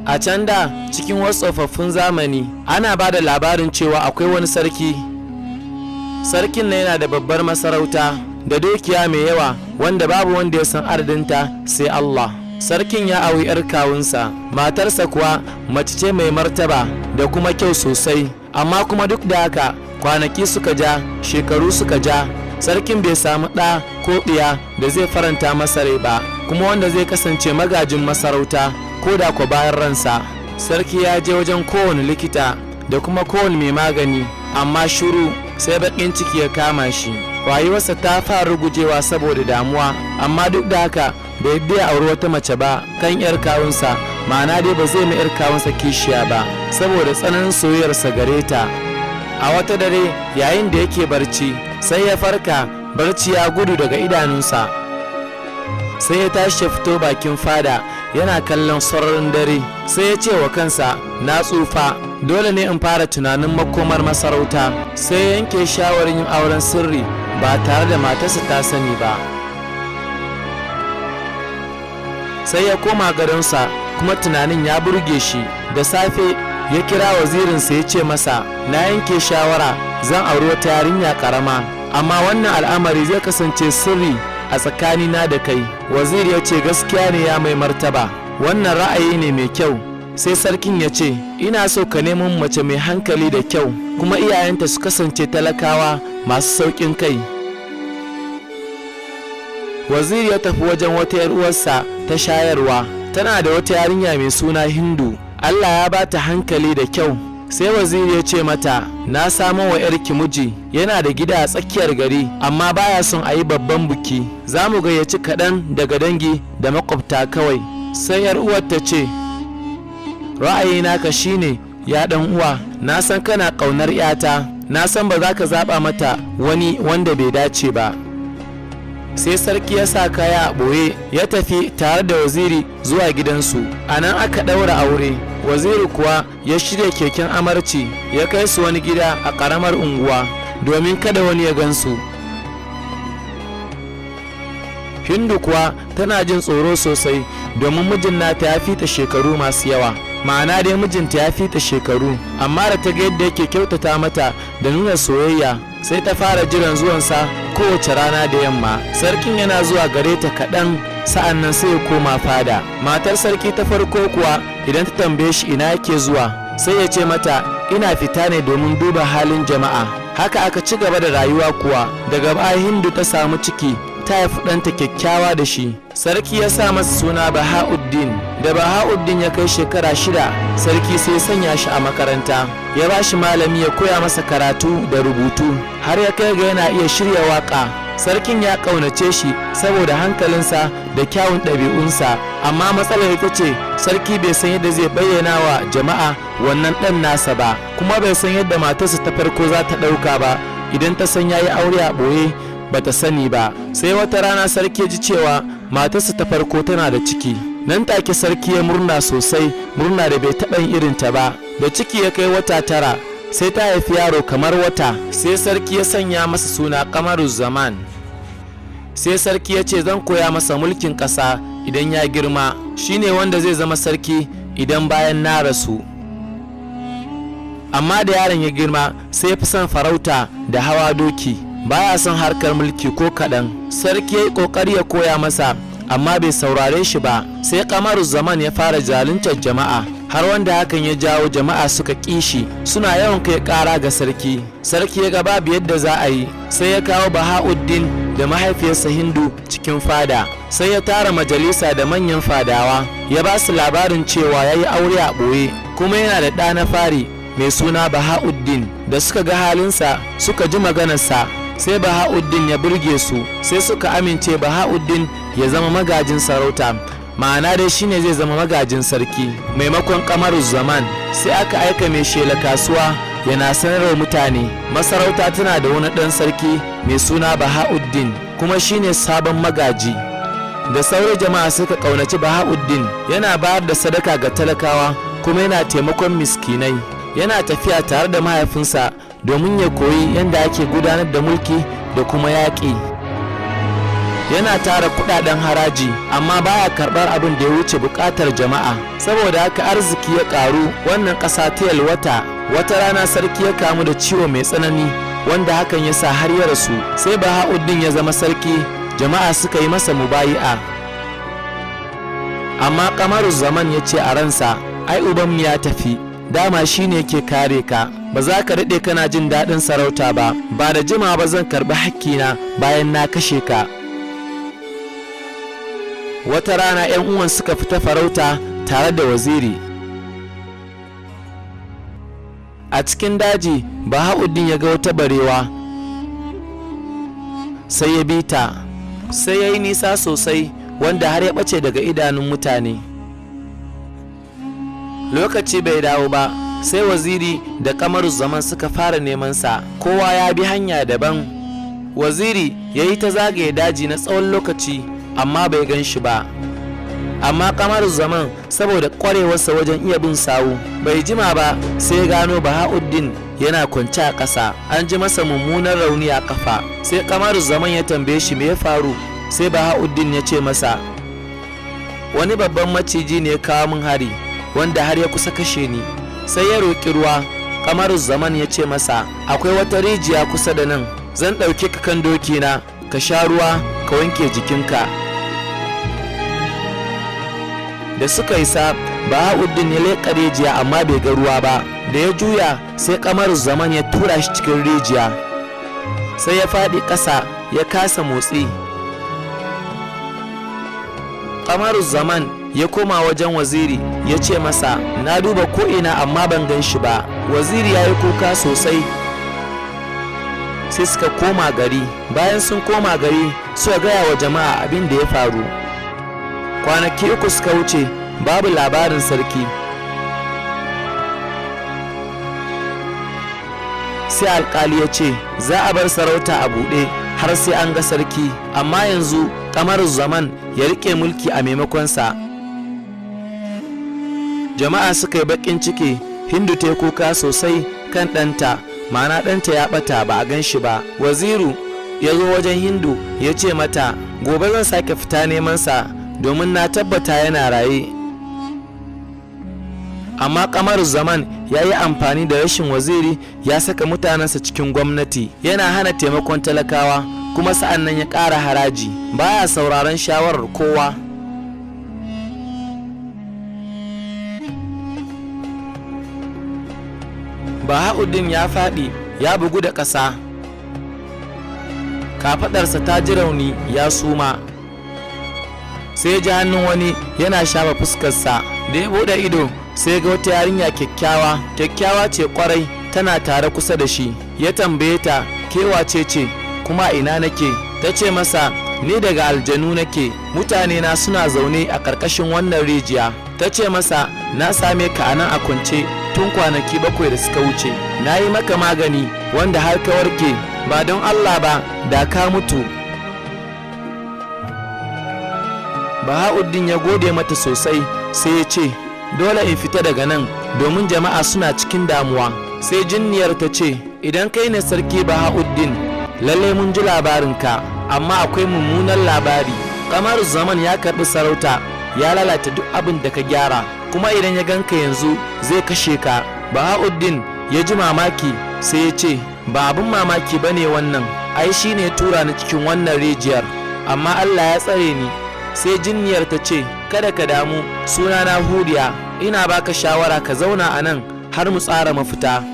A can da cikin wasu tsofaffin zamani ana ba da labarin cewa akwai wani sarki. Sarkin na yana da babbar masarauta da dukiya mai yawa wanda babu wanda ya san adadinta sai Allah. Sarkin ya auri 'yar kawunsa, matarsa kuwa mace ce mai martaba da kuma kyau sosai, amma kuma duk da haka kwanaki suka ja, shekaru suka ja, sarkin bai samu ɗa ko ɗiya da zai faranta masa rai ba, kuma wanda zai kasance magajin masarauta ko da kwa bayan ransa. Sarki ya je wajen kowane likita da kuma kowane mai magani, amma shiru, sai baƙin ciki ya kama shi. Rayuwarsa ta fara gujewa saboda damuwa, amma duk da haka bai biya auri wata mace ba kan 'yar kawunsa, ma'ana dai ba zai mai 'yar kawunsa kishiya ba saboda tsananin soyayyarsa gare ta. A wata dare yayin da yake barci sai ya farka, barci ya gudu daga idanunsa, sai ya tashi ya fito bakin fada yana kallon sararin dare, sai ya ce wa kansa, na tsufa, dole ne in fara tunanin makomar masarauta. Sai ya yanke shawarar yin auren sirri ba tare da matarsa ta sani ba. Sai ya koma gadonsa, kuma tunanin ya burge shi. Da safe ya kira wazirinsa ya ce masa, na yanke shawara zan auri wata yarinya karama, amma wannan al'amari zai kasance sirri a tsakanina da kai. Waziri ya ce, gaskiya ne ya mai martaba, wannan ra'ayi ne mai kyau. Sai sarkin ya ce, ina so ka nemo mace mai hankali da kyau, kuma iyayenta su kasance talakawa masu sauƙin kai. Waziri ya tafi wajen wata 'yar uwarsa ta shayarwa, tana da wata yarinya mai suna Hindu. Allah ya ba ta hankali da kyau. Sai waziri ya ce mata, na samo wa 'yarki miji, yana da gida a tsakiyar gari, amma baya son a yi babban buki, za mu gayyaci kaɗan daga dangi da makwabta kawai. Sai 'yar uwar ta ce, ra'ayina ka shine ya ɗan uwa, na san kana ƙaunar 'yata, na san ba za ka zaɓa mata wani wanda bai dace ba. Sai sarki ya sa kaya a ɓoye ya tafi tare da waziri zuwa gidansu. A nan aka ɗaura aure. Waziri kuwa ya shirya keken amarci ya kai su wani gida a ƙaramar unguwa domin kada wani ya gansu. Hindu kuwa tana jin tsoro sosai domin mijin nata ya fita shekaru masu yawa, ma'ana dai mijinta ya fita shekaru, amma da ta ga yadda yake kyautata mata da nuna soyayya, sai ta fara jiran zuwansa kowace rana da yamma. Sarkin yana zuwa gare ta kaɗan, sa'an nan sai ya koma fada. Matar sarki ta farko kuwa idan ta tambaye shi ina yake zuwa, sai ya ce mata, ina fita ne domin duba halin jama'a. Haka aka ci gaba da rayuwa kuwa. Daga baya Hindu ta samu ciki, ta haifi ɗanta kyakkyawa da shi. Sarki ya sa masa suna Bahauddin. Da Bahauddin ya kai shekara 6, sarki sai ya sanya shi a makaranta, ya ba shi malami ya koya masa karatu da rubutu, har ya kai ga yana iya shirya waƙa. Sarkin ya ƙaunace shi saboda hankalinsa da kyawun ɗabi'unsa, amma matsalar ita ce sarki bai san yadda zai bayyana wa jama'a wannan ɗan nasa ba, kuma bai san yadda matarsa ta farko za ta ɗauka ba idan ta san ya yi aure a ɓoye ba ta sani ba. Sai wata rana sarki ji cewa matarsa ta farko tana da ciki. Nan take sarki ya murna sosai, murna da bai taɓa yin irinta ba. Da ciki ya kai wata 9, sai ta haifi yaro kamar wata. Sai sarki ya sanya masa suna Kamaruz Zaman. Sai sarki ya ce, zan koya masa mulkin ƙasa idan ya girma, shine wanda zai zama sarki idan bayan na rasu. Amma da yaron ya girma sai ya fi son farauta da hawa doki, baya son harkar mulki ko kaɗan. Sarki ya yi ƙoƙari ya koya masa, amma bai saurare shi ba. Sai Kamaruz Zaman ya fara zaluntar jama'a, har wanda hakan ya jawo jama'a suka kishi, suna yawan kai ƙara ga sarki. Sarki ya ga babu yadda za a yi, sai ya kawo Bahauddin da mahaifiyarsa Hindu cikin fada. Sai ya tara majalisa da manyan fadawa, ya ba su labarin cewa ya yi aure a ɓoye, kuma yana da ɗa na fari mai suna Bahauddin. Da suka ga halinsa suka ji maganarsa, sai Bahauddin ya burge su, sai suka amince Bahauddin ya zama magajin sarauta, ma'ana dai shine zai zama magajin sarki maimakon Kamaruz Zaman. Sai aka aika mai shela kasuwa yana sanarwa mutane masarauta tana da wani ɗan sarki mai suna Bahauddin, kuma shine sabon magaji. Da sauran jama'a suka ƙaunaci Bahauddin, yana bayar da sadaka ga talakawa kuma yana taimakon miskinai. Yana tafiya tare da mahaifinsa domin ya koyi yadda ake gudanar da mulki da kuma yaƙi. yana tara kudaden haraji amma baya karbar abin da ya wuce bukatar jama'a. Saboda haka arziki ya karu, wannan ƙasa ta yalwata. Wata rana sarki ya kamu da ciwo mai tsanani wanda hakan ya sa har ya rasu. Sai Bahauddin ya zama sarki, jama'a suka yi masa mubayi'a. Amma Kamaruzaman ya ce a ransa, ai ubanmu ya tafi, dama shi ne ke kare ka, ba za ka daɗe kana jin daɗin sarauta ba, ba da jima ba zan karɓi hakkina bayan na kashe ka. Wata rana 'yan uwan suka fita farauta tare da waziri. A cikin daji Bahauddin ya ga wata barewa, sai ya bi ta, sai ya yi nisa sosai wanda har ya ɓace daga idanun mutane. Lokaci bai dawo ba, sai waziri da Kamaruzaman suka fara neman sa, kowa ya bi hanya daban. Waziri ya yi ta zagaye daji na tsawon lokaci amma bai gan shi ba. Amma Kamaruzaman saboda ƙwarewarsa wajen iya bin sawu, bai jima ba sai gano Bahauddin yana kwance a ƙasa, an ji masa mummunan rauni a ƙafa. Sai Kamaruzaman ya tambaye shi me ya faru, sai Bahauddin ya ce masa, wani babban maciji ne ya kawo min hari wanda har ya kusa kashe ni. Sai ya roƙi ruwa. Kamaruzaman ya ce masa, akwai wata rijiya kusa da nan, zan ɗauke ka kan dokina ka sha ruwa ka wanke jikinka. Da suka isa, Bahauddin ya leƙa rijiya amma bai ga ruwa ba. Da ya juya sai Kamaruzaman ya tura shi cikin rijiya, sai ya faɗi ƙasa ya kasa motsi. Kamaruzaman ya koma wajen waziri ya ce masa, na duba ko'ina amma ban gan shi ba. Waziri ya yi kuka sosai. Sai suka koma gari. Bayan sun koma gari suka gaya wa jama'a abin da ya faru. Kwanaki 3 suka wuce babu labarin sarki. Sai alkali ya ce za a bar sarauta a buɗe har sai an ga sarki, amma yanzu Kamaruzaman ya riƙe mulki a maimakonsa. Jama'a suka yi baƙin ciki. Hindu ta yi kuka sosai kan ɗanta, ma'ana ɗanta ya ɓata ba a gan shi ba. Waziru ya zo wajen Hindu ya ce mata, gobe zan sake fita neman sa domin na tabbata yana raye. Amma Kamaruzaman ya yi amfani da rashin waziri ya saka mutanensa cikin gwamnati, yana hana taimakon talakawa, kuma sa'an nan ya ƙara haraji, baya sauraron shawarar kowa. Bahauddin ya faɗi ya bugu da ƙasa, kafaɗarsa ta ji rauni ya suma. Sai ya ji hannun wani yana shafa fuskarsa. Da ya buɗe ido sai ga wata yarinya kyakkyawa ce kwarai, tana tare kusa da shi. Ya tambaye ta, ke wace ce kuma ina nake? Ta ce masa, ni daga aljanu nake, mutane na suna zaune a ƙarƙashin wannan rijiya. Ta ce masa, na same ka a nan a kwance tun kwanaki 7 da suka wuce, na yi maka magani wanda har ka warke, ba don Allah ba da ka mutu. Bahauddin ya gode mata sosai, sai ya ce, dole in fita daga nan domin jama'a suna cikin damuwa. Sai jinniyar ta ce, idan kai ne sarki Bahauddin, lallai mun ji labarinka, amma akwai mummunan labari. Kamaruzaman ya karɓi sarauta, ya lalata duk abin da ka gyara, kuma idan ya ganka yanzu zai kashe ka. Bahauddin ya ji mamaki, sai ya ce, ba abin mamaki ba ne wannan, ai shi ne tura ni cikin wannan rijiyar, amma Allah ya tsare ni. Sai jinniyar ta ce, kada ka damu, sunana Huriya, ina baka shawara ka zauna a nan har mu tsara mafita.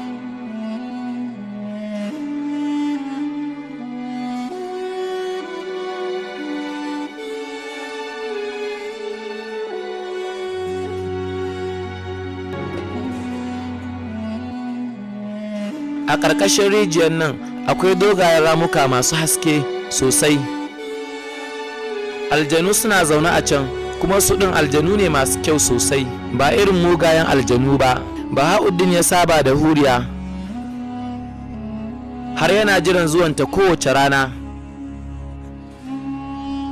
A ƙarƙashin rijiyar nan akwai dogayen ramuka masu haske sosai. Aljanu suna zaune a can, kuma su ɗin aljanu ne masu kyau sosai, ba irin mugayen aljanu ba. Bahauddin ya saba da Huriya har yana jiran zuwanta kowace rana,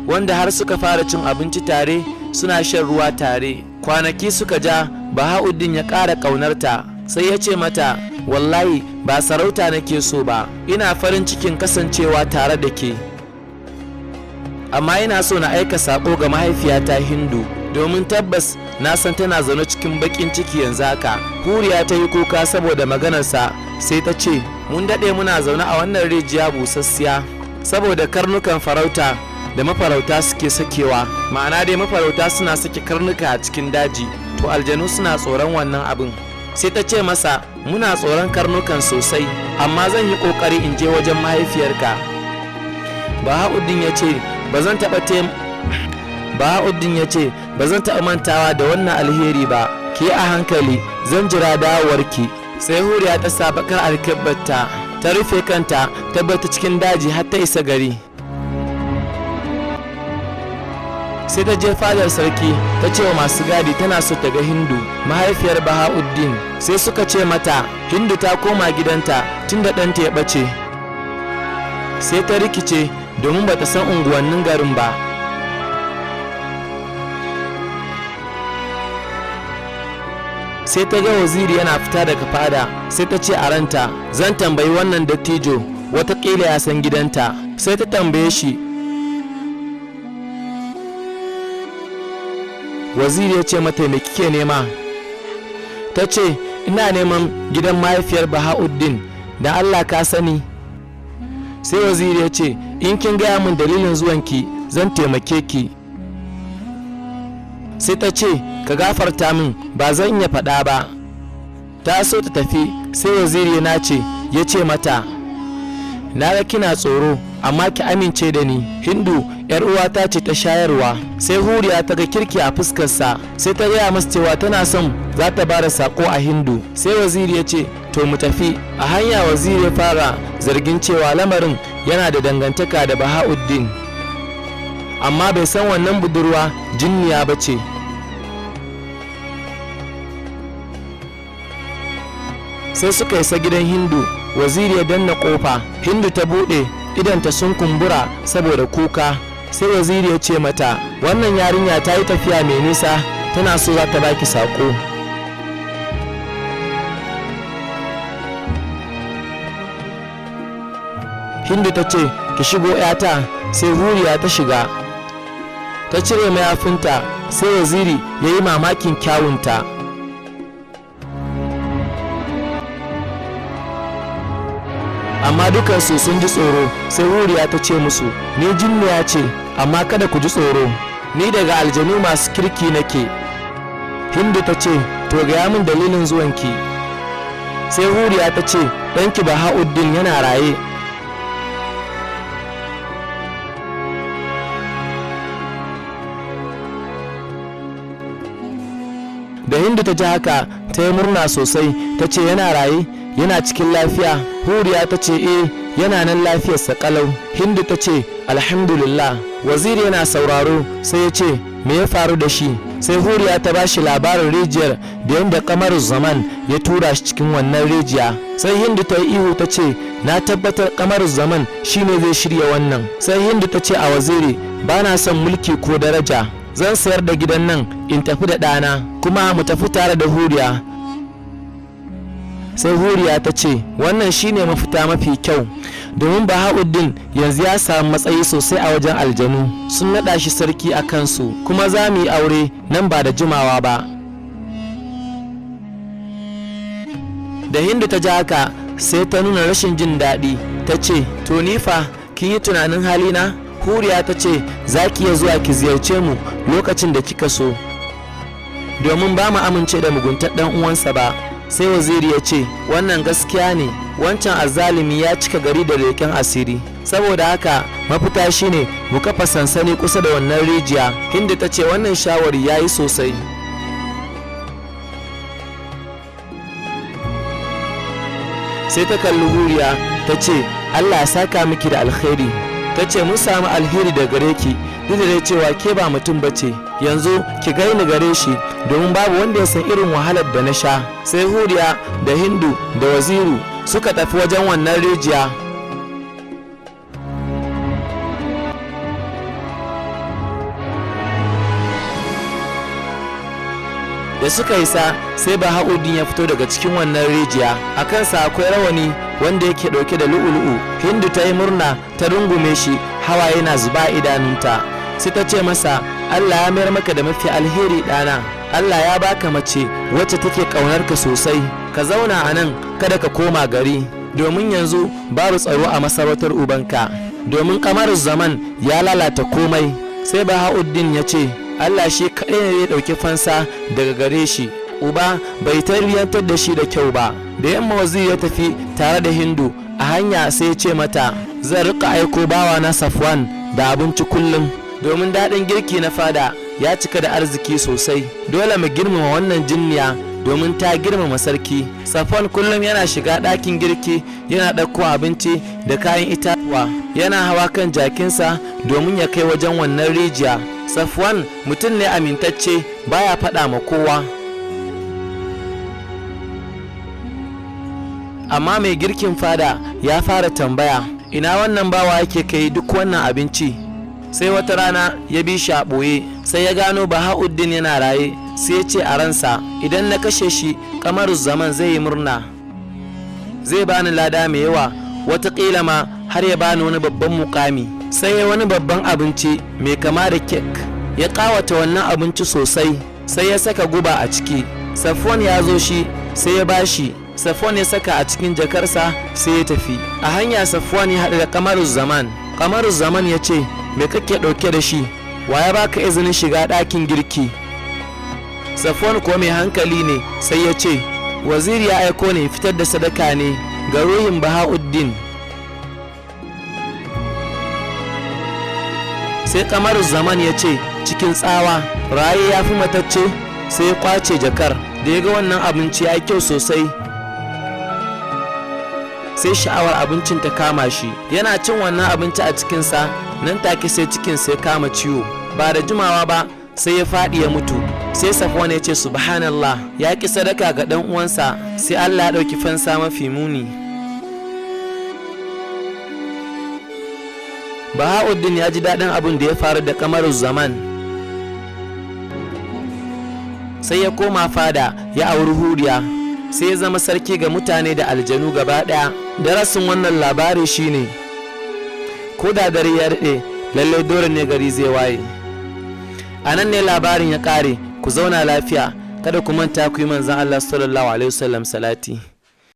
wanda har suka fara cin abinci tare, suna shan ruwa tare. Kwanaki suka ja, Bahauddin ya ƙara ƙaunarta, sai ya ce mata, wallahi ba sarauta nake so ba, ina farin cikin kasancewa tare da ke. amma ina so na aika sako ga mahaifiyata Hindu, domin tabbas na san tana zaune cikin bakin ciki yanzu haka. Huriya ta yi kuka saboda maganarsa, sai ta ce, mun daɗe muna zaune a wannan rijiya busassiya saboda karnukan farauta da mafarauta suke sakewa. Ma'ana dai mafarauta suna sake karnuka a cikin daji, to aljanu suna tsoron wannan abin. Sai ta ce masa, muna tsoron karnukan sosai, amma zan yi ƙoƙari in je wajen mahaifiyarka. Bahauddin ya ce, Bahauddin ya ce, ba zan taɓa mantawa da wannan alheri ba, ki a hankali, zan jira dawowarki. Sai Huriya ta sa bakar alkibbarta, ta rufe kanta, ta bar ta cikin daji har ta isa gari. Sai ta je fadar sarki, ta ce wa masu gadi tana so ta ga Hindu, mahaifiyar Bahauddin. Sai suka ce mata, Hindu ta koma gidanta tunda ɗanta ya ɓace. Sai ta rikice domin bata san unguwannin garin ba. Sai ta ga waziri yana fita daga fada, sai ta ce a ranta, zan tambayi wannan dattijo, watakila ya san gidanta. Sai ta tambaye shi. Waziri ya ce mata, me kike nema? Ta ce, ina neman gidan mahaifiyar Bahauddin, da Allah ka sani. Sai waziri ya ce, in kin gaya min dalilin zuwanki zan taimake ki. Sai ta ce, ka gafarta min, ba zan iya faɗa ba. Ta so ta tafi, sai waziri na ce ya ce mata, na ga kina tsoro, amma ki amince da ni, Hindu yar uwata ce ta shayarwa. Sai Huriya ta ga kirki a fuskarsa, sai ta gaya masa cewa tana son za ta bada sako a Hindu. Sai waziri ya ce, to mu tafi. A hanya waziri ya fara zargin cewa lamarin yana da dangantaka da Bahauddin, amma bai san wannan budurwa jinniya ba ce. Sai suka isa gidan Hindu, waziri ya danna kofa. Hindu ta bude, idanta sun kumbura saboda kuka. Sai waziri ya ce mata, wannan yarinya ta yi tafiya mai nisa, tana so za ta baki sako. Hindu ta ce, ki shigo yata. Sai Huriya ta shiga, ta cire mayafinta. Sai waziri ya yi mamakin kyawunta. Amma dukansu sun ji tsoro. Sai Huriya ta ce musu, ni jinniya ce, amma kada ku ji tsoro, ni daga aljanu masu kirki nake. Hindu ta ce, to gaya min dalilin zuwanki. Sai Huriya ta ce, ɗanki Bahauddin yana raye. Da Hindu ta ji haka, ta yi murna sosai, ta ce yana raye, yana cikin lafiya. Huriya ta ce yana nan lafiyarsa kalau. Hindu ta ce alhamdulillah. Waziri yana sauraro, sai ya ce me ya faru da shi. Sai Huriya ta bashi labarin rijiyar da yadda Kamaru Zaman ya tura shi cikin wannan rijiya. Sai Hindu ta yi ihu ta ce, na tabbatar Kamaru Zaman shine zai shirya wannan. Sai Hindu ta ce a waziri, ba na son mulki ko daraja, zan sayar da gidan nan in tafi da ɗana, kuma mu tafi tare da Huriya. Sai Huriya ta ce, wannan shine mafita mafi kyau, domin Bahauddin yanzu ya samu matsayi sosai a wajen aljanu, sun naɗa shi sarki a kansu, kuma za mu yi aure nan ba da jimawa ba. Da Hindu ta ji haka, sai ta nuna rashin jin daɗi, ta ce, to ni fa kin yi tunanin halina? Huriya ta ce, za ki iya zuwa ki ziyarce mu lokacin da kika so, domin ba mu amince da muguntar ɗan uwansa ba. Sai waziri ya ce, wannan gaskiya ne, wancan azzalimi ya cika gari da leƙen asiri, saboda haka mafita shine mu kafa sansani kusa da wannan rijiya. Hindu ta ce wannan shawari ya yi sosai. Sai ta kalli Huriya ta ce, Allah ya saka miki da alkhairi. Ta ce, mun samu alheri da gare ki, duk da cewa ke ba mutum bace, yanzu ki gaini gare shi, domin babu wanda ya san irin wahalar da na sha. Sai Huriya da Hindu da waziru suka tafi wajen wannan rijiya. Da suka isa, sai Bahauddin ya fito daga cikin wannan rijiya. A kansa akwai rawani wanda yake ɗauke da lu'ulu'u. Hindu ta yi murna, ta rungume shi, hawaye na zuba idanunta. Sai ta ce masa, Allah ya mayar maka da mafi alheri ɗana. Allah ya baka mace wacce take ƙaunarka sosai. Ka zauna a nan, kada ka koma gari, domin yanzu babu tsaro a masarautar ubanka, domin Kamaru Zaman ya lalata komai. Sai Bahauddin ya ce, Allah shi kaɗai ne ya ɗauki fansa daga gare shi. Uba bai tarbiyyantar da shi da kyau ba. Da yamma waziri ya tafi tare da Hindu, a hanya sai ya ce mata, zan rika aiko bawa na Safwan da abinci kullum, domin daɗin girki na fada ya cika da arziki sosai. Dole mu girmama wannan jinniya domin ta girmama sarki. Safwan kullum yana shiga ɗakin girki, yana ɗauko abinci da kayan itatuwa, yana hawa kan jakinsa domin ya kai wajen wannan rijiya. Safwan mutum ne amintacce, baya faɗa ma kowa. Amma mai girkin fada ya fara tambaya, ina wannan bawa yake kai duk wannan abinci? Sai wata rana ya bi shi a ɓoye, sai ya gano Bahauddin yana raye. Sai ya ce a ransa, idan na kashe shi Kamaru Zaman zai yi murna, zai bani lada mai yawa, wataƙila ma har ya bani wani babban mukami. Sai ya wani babban abinci mai kama da kek, ya ƙawata wannan abinci sosai, sai ya saka guba a ciki. Safwan ya zo shi, sai ya bashi. Safwan ya saka a cikin jakarsa, sai ya tafi. A hanya Safwan ya haɗu da Kamaru Zaman. Kamaru Zaman ya ce, me kake ɗauke da shi? Wa ya baka izinin shiga ɗakin girki? Safwan ko mai hankali ne, sai ya ce, waziri ya aiko ne fitar da sadaka ne ga ruhin Bahauddin. Sai Kamaru Zaman ya ce cikin tsawa, raye ya fi matacce. Sai ya kwace jakar. Da ya ga wannan abinci ya yi kyau sosai, sai sha'awar abincin ta kama shi. Yana cin wannan abinci a cikinsa, nan take sai cikin sai kama ciwo. Ba da jimawa ba sai ya faɗi ya mutu. Sai Safwan ya ce subhanallah, ya ki sadaka ga ɗan uwansa, sai Allah ya ɗauki fansa mafi muni. Bahauddin ya ji daɗin abin da ya faru da Kamaru Zaman, sai ya koma fada ya auri Huriya, sai ya zama sarki ga mutane da aljanu gaba ɗaya. Darasin wannan labari shine, ko da dare ya daɗe, lallai dole ne gari zai waye. A nan ne labarin ya ƙare. Ku zauna lafiya, kada ku manta ku yi manzon Allah sallallahu alaihi wasallam salati.